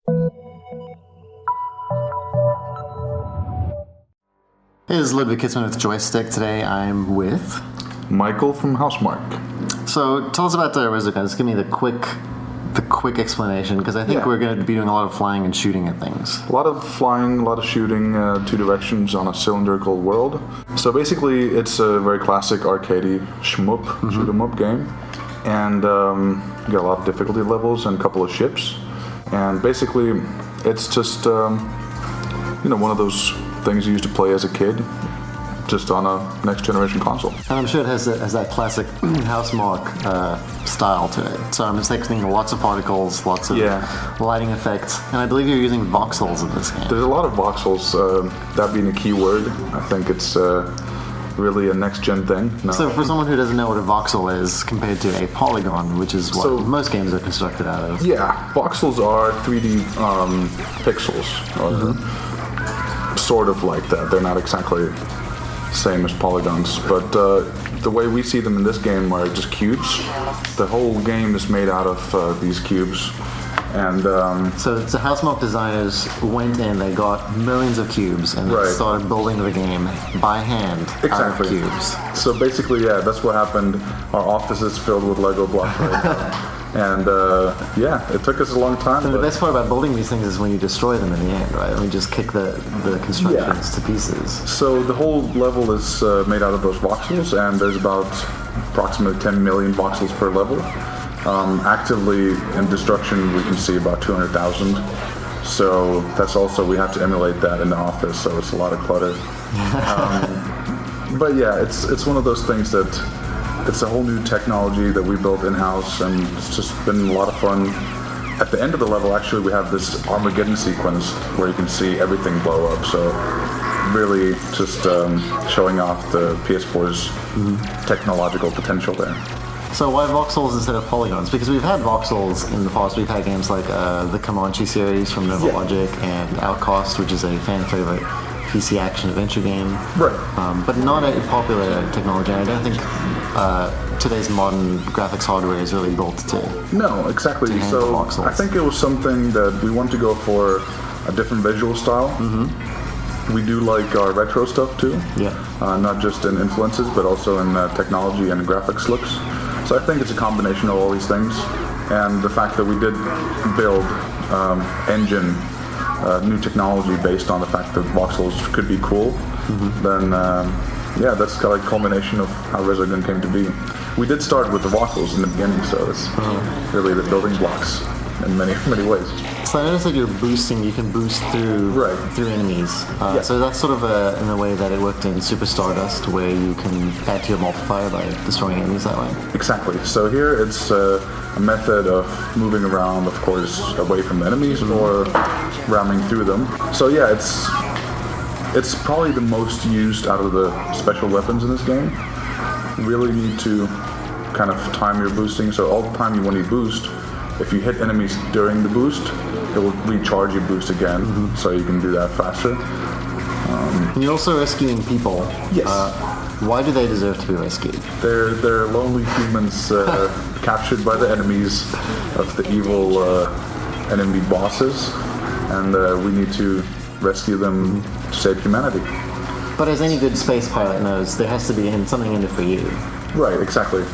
Hey, this is Ludwig Kietzmann with Joystick. Today I'm with Mikael from Housemarque. So tell us about the Resogun. Just give me the quick explanation, because I think we're going to be doing a lot of flying and shooting at things. A lot of flying, a lot of shooting, two directions on a cylindrical world. So basically, it's a very classic arcadey shmup, shoot 'em up game, and you got a lot of difficulty levels and a couple of ships. And basically, it's just one of those things you used to play as a kid, just on a next generation console. And I'm sure it has that classic Housemarque style to it. So I'm expecting lots of particles, lots of lighting effects, and I believe you're using voxels in this game. There's a lot of voxels, that being a key word. I think it's really a next-gen thing. No. So for someone who doesn't know what a voxel is compared to a polygon, which is what most games are constructed out of. Yeah, voxels are 3D pixels, or sort of like that. They're not exactly same as polygons, but the way we see them in this game are just cubes. The whole game is made out of these cubes, and so the Housemarque designers went in, they got millions of cubes, and they started building the game by hand out of cubes. So basically, that's what happened. Our office is filled with Lego blocks right now. And it took us a long time. And the best part about building these things is when you destroy them in the end, right? I mean, just kick the constructions to pieces. So the whole level is made out of those voxels, and there's about approximately 10 million voxels per level. Actively in destruction, we can see about 200,000. So that's also, we have to emulate that in the office, so it's a lot of clutter. But yeah, it's one of those things that it's a whole new technology that we built in-house, and it's just been a lot of fun. At the end of the level, actually, we have this Armageddon sequence where you can see everything blow up. So really just showing off the PS4's technological potential there. So why voxels instead of polygons? Because we've had voxels in the past. We've had games like the Comanche series from Nova Logic and Outcast, which is a fan favorite PC action adventure game. Right. But not a popular technology. I don't think today's modern graphics hardware is really built to. No, exactly. So voxels. I think it was something that we want to go for a different visual style. We do like our retro stuff too. Yeah. Not just in influences, but also in technology and graphics looks. So I think it's a combination of all these things, and the fact that we did build engine. New technology based on the fact that voxels could be cool, then that's kind of a culmination of how Resogun came to be. We did start with the voxels in the beginning, so it's really the building blocks in many ways. So I noticed that you're boosting, you can boost through enemies. So that's sort of in the way that it worked in Super Stardust, where you can add to your multiplier by destroying enemies that way. Exactly. So here it's a method of moving around, of course, away from enemies or ramming through them. So it's probably the most used out of the special weapons in this game. You really need to kind of time your boosting. So all the time when you boost, if you hit enemies during the boost, it will recharge your boost again, so you can do that faster. And you're also rescuing people. Yes. Why do they deserve to be rescued? They're lonely humans captured by the enemies of the evil enemy bosses, and we need to rescue them to save humanity. But as any good space pilot knows, there has to be something in it for you. Right, exactly.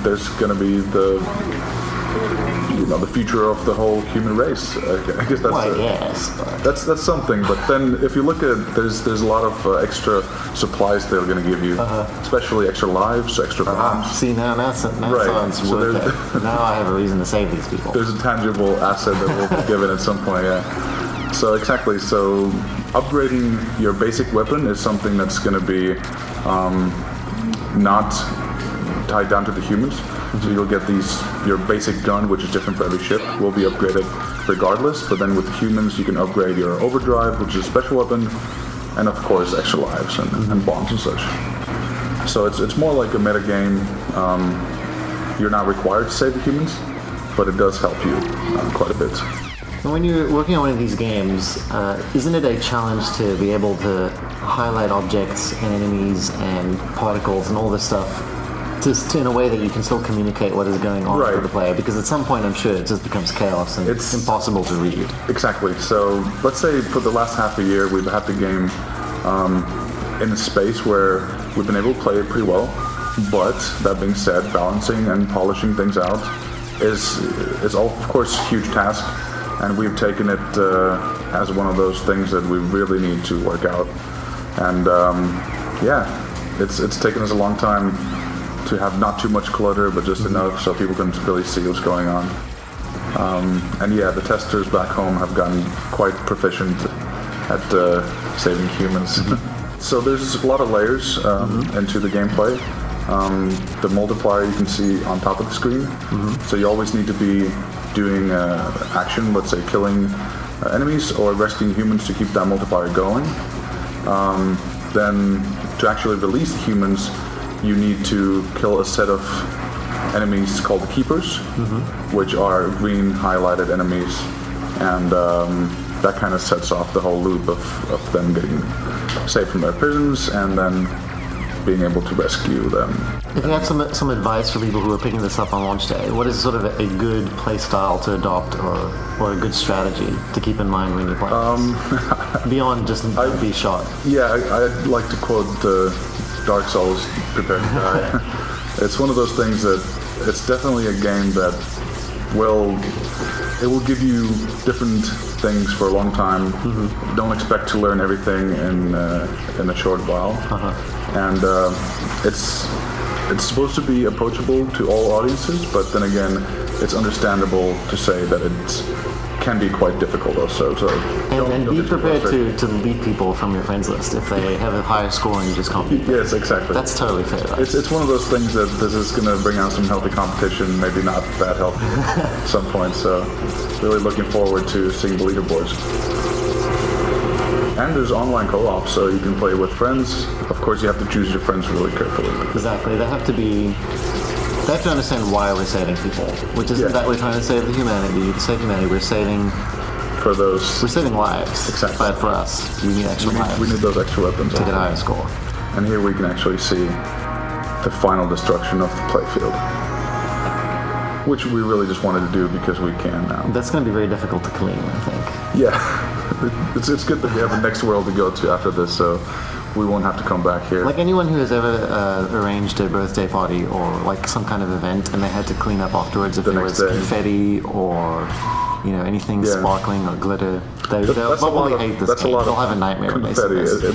There's going to be the future of the whole human race. I guess that's that's something. But then, if you look at there's a lot of extra supplies they're going to give you, especially extra lives, extra bombs. See now sounds worth it. Now I have a reason to save these people. There's a tangible asset that will be given at some point. Yeah. So exactly. So upgrading your basic weapon is something that's going to be not tied down to the humans. So you'll get your basic gun, which is different for every ship, will be upgraded regardless. But then with the humans, you can upgrade your overdrive, which is a special weapon, and of course extra lives and bombs and such. So it's more like a meta game. You're not required to save the humans, but it does help you quite a bit. And when you're working on one of these games, isn't it a challenge to be able to highlight objects and enemies and particles and all this stuff just in a way that you can still communicate what is going on Right. for the player, because at some point I'm sure it just becomes chaos and it's impossible to read. Exactly. So let's say for the last half a year we've had the game in a space where we've been able to play it pretty well, but that being said, balancing and polishing things out is all, of course, a huge task, and we've taken it as one of those things that we really need to work out. And it's taken us a long time to have not too much clutter, but just enough so people can really see what's going on. And yeah, the testers back home have gotten quite proficient at saving humans. So there's a lot of layers into the gameplay. The multiplier you can see on top of the screen. So you always need to be doing action, let's say killing enemies or rescuing humans to keep that multiplier going. Then to actually release the humans, you need to kill a set of enemies called the Keepers, which are green highlighted enemies, and that kind of sets off the whole loop of them getting saved from their prisons and then being able to rescue them. If you have some advice for people who are picking this up on launch day, what is sort of a good play style to adopt or a good strategy to keep in mind when you're playing this? Beyond just be shot. Yeah, I'd like to quote Dark Souls, Prepare to Die. It's one of those things that it's definitely a game that will give you different things for a long time. Don't expect to learn everything in a short while. And it's supposed to be approachable to all audiences, but then again, it's understandable to say that it can be quite difficult also. So and be prepared to delete people from your friends list if they have a higher score and you just can't beat them. Yes, exactly. That's totally fair. Right? It's one of those things that this is going to bring out some healthy competition, maybe not that healthy at some point. So really looking forward to seeing the leaderboards. And there's online co-op, so you can play with friends. Of course, you have to choose your friends really carefully. Exactly. They have to understand why we're saving people, which isn't that we're trying to save humanity. To save humanity, we're saving lives. Exactly. But for us, we need extra lives. We need those extra weapons to get a higher score. And here we can actually see the final destruction of the playfield, which we really just wanted to do because we can now. That's going to be very difficult to clean, I think. Yeah, it's good that we have a next world to go to after this, so we won't have to come back here. Like anyone who has ever arranged a birthday party or like some kind of event and they had to clean up afterwards if there was confetti or anything sparkling or glitter, they'll probably hate this game. They'll have a nightmare confetti. basically.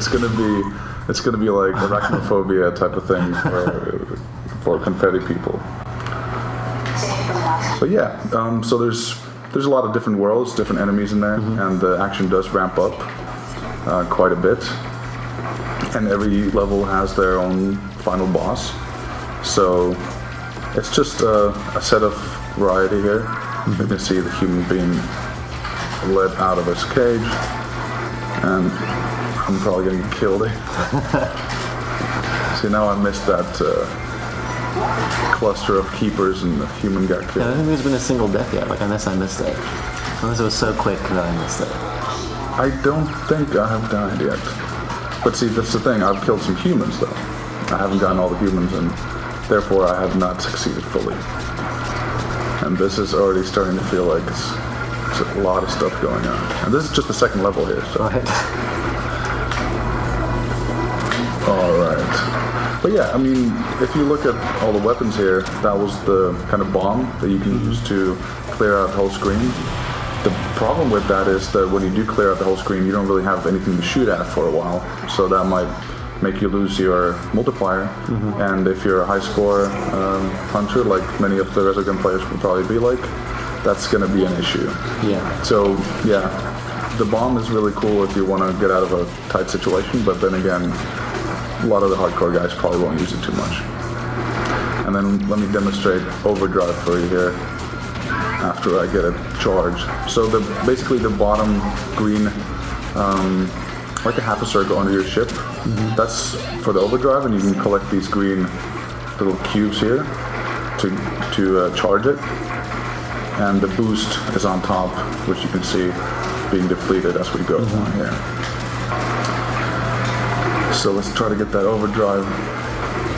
It's gonna be like arachnophobia type of thing for confetti people. So yeah, so there's a lot of different worlds, different enemies in there, and the action does ramp up quite a bit. And every level has their own final boss. So it's just a set of variety here. You can see the human being led out of his cage, and I'm probably going to get killed. See, now I missed that cluster of keepers and the human got killed. I don't think there's been a single death yet, unless I missed it. Unless it was so quick that I missed it. I don't think I have died yet. But see, that's the thing, I've killed some humans though. I haven't gotten all the humans, and therefore I have not succeeded fully. And this is already starting to feel like it's a lot of stuff going on. And this is just the second level here, so. Alright. But yeah, I mean, if you look at all the weapons here, that was the kind of bomb that you can use to clear out the whole screen. The problem with that is that when you do clear out the whole screen, you don't really have anything to shoot at for a while. So that might make you lose your multiplier. And if you're a high score hunter, like many of the Resogun players will probably be like, that's going to be an issue. Yeah. So yeah, the bomb is really cool if you want to get out of a tight situation, but then again, a lot of the hardcore guys probably won't use it too much. And then let me demonstrate overdrive for you here after I get a charge. So basically the bottom green, like a half a circle under your ship, that's for the overdrive, and you can collect these green little cubes here to charge it. And the boost is on top, which you can see being depleted as we go on here. So let's try to get that overdrive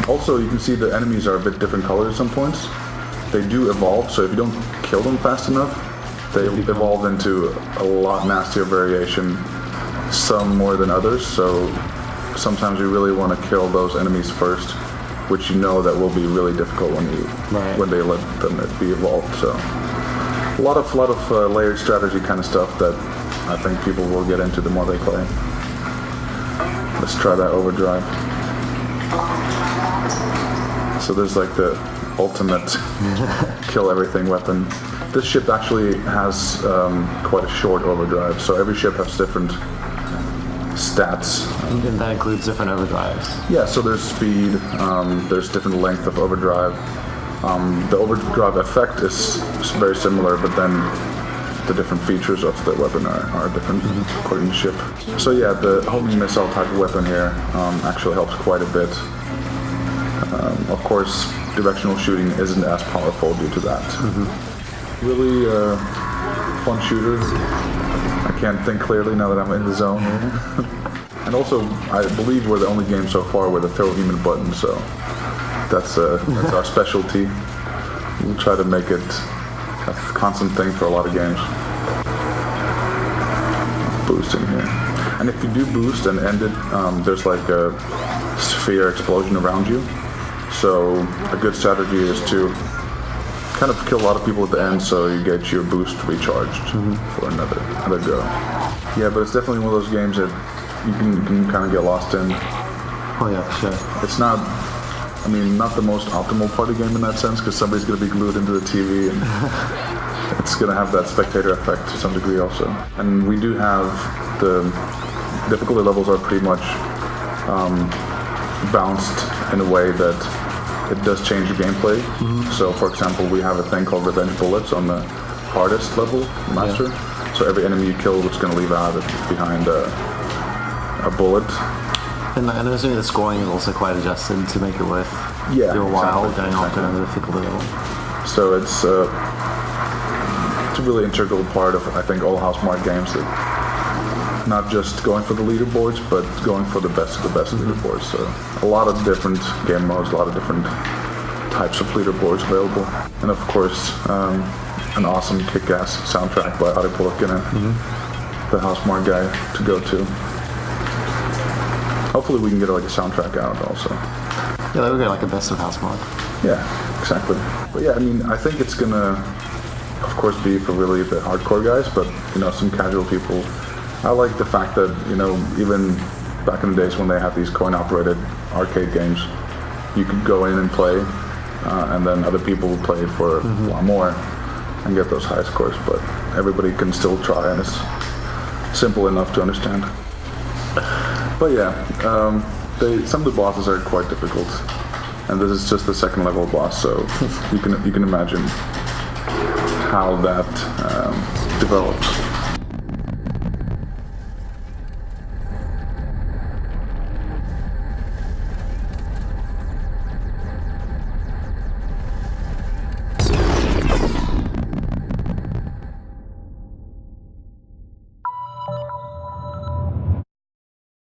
Also, you can see the enemies are a bit different colors at some points. They do evolve, so if you don't kill them fast enough, they evolve into a lot nastier variation, some more than others, so sometimes you really want to kill those enemies first, which you know that will be really difficult when they let them be evolved. So a lot of layered strategy kind of stuff that I think people will get into the more they play. Let's try that overdrive. So there's like the ultimate kill everything weapon. This ship actually has quite a short overdrive, so every ship has different stats. And that includes different overdrives. Yeah, so there's speed, there's different length of overdrive. The overdrive effect is very similar, but then the different features of the weapon are different according to ship. So yeah, the homing missile type of weapon here actually helps quite a bit. Of course, directional shooting isn't as powerful due to that. Really fun shooter. I can't think clearly now that I'm in the zone. And also, I believe we're the only game so far with a throw human button, so that's our specialty. We'll try to make it a constant thing for a lot of games. Boosting here. And if you do boost and end it, there's like a sphere explosion around you. So a good strategy is to kind of kill a lot of people at the end, so you get your boost recharged for another go. Yeah, but it's definitely one of those games that you can kind of get lost in. Oh yeah, sure. It's not the most optimal party game in that sense, because somebody's going to be glued into the TV, and it's going to have that spectator effect to some degree also. And we do have the difficulty levels are pretty much balanced in a way that it does change the gameplay. So, for example, we have a thing called Revenge Bullets on the hardest level, Master. Yeah. So every enemy you kill is going to leave out behind a bullet. And I'm assuming the scoring is also quite adjusted to make it worth your while going on to another difficulty level. So it's a really integral part of, I think, all Housemarque games, that not just going for the leaderboards, but going for the best of the best leaderboards. So a lot of different game modes, a lot of different types of leaderboards available. And of course, an awesome kick-ass soundtrack by Ari Polkinen, the Housemarque guy to go to. Hopefully we can get like a soundtrack out also. Yeah, that would be like a best of Housemarque. Yeah, exactly. But yeah, I mean, I think it's gonna, of course, be for really the hardcore guys, but some casual people. I like the fact that, even back in the days when they had these coin-operated arcade games, you could go in and play, and then other people would play for a lot more and get those high scores, but everybody can still try, and it's simple enough to understand. But yeah, some of the bosses are quite difficult, and this is just the second level boss, so you can imagine how that develops.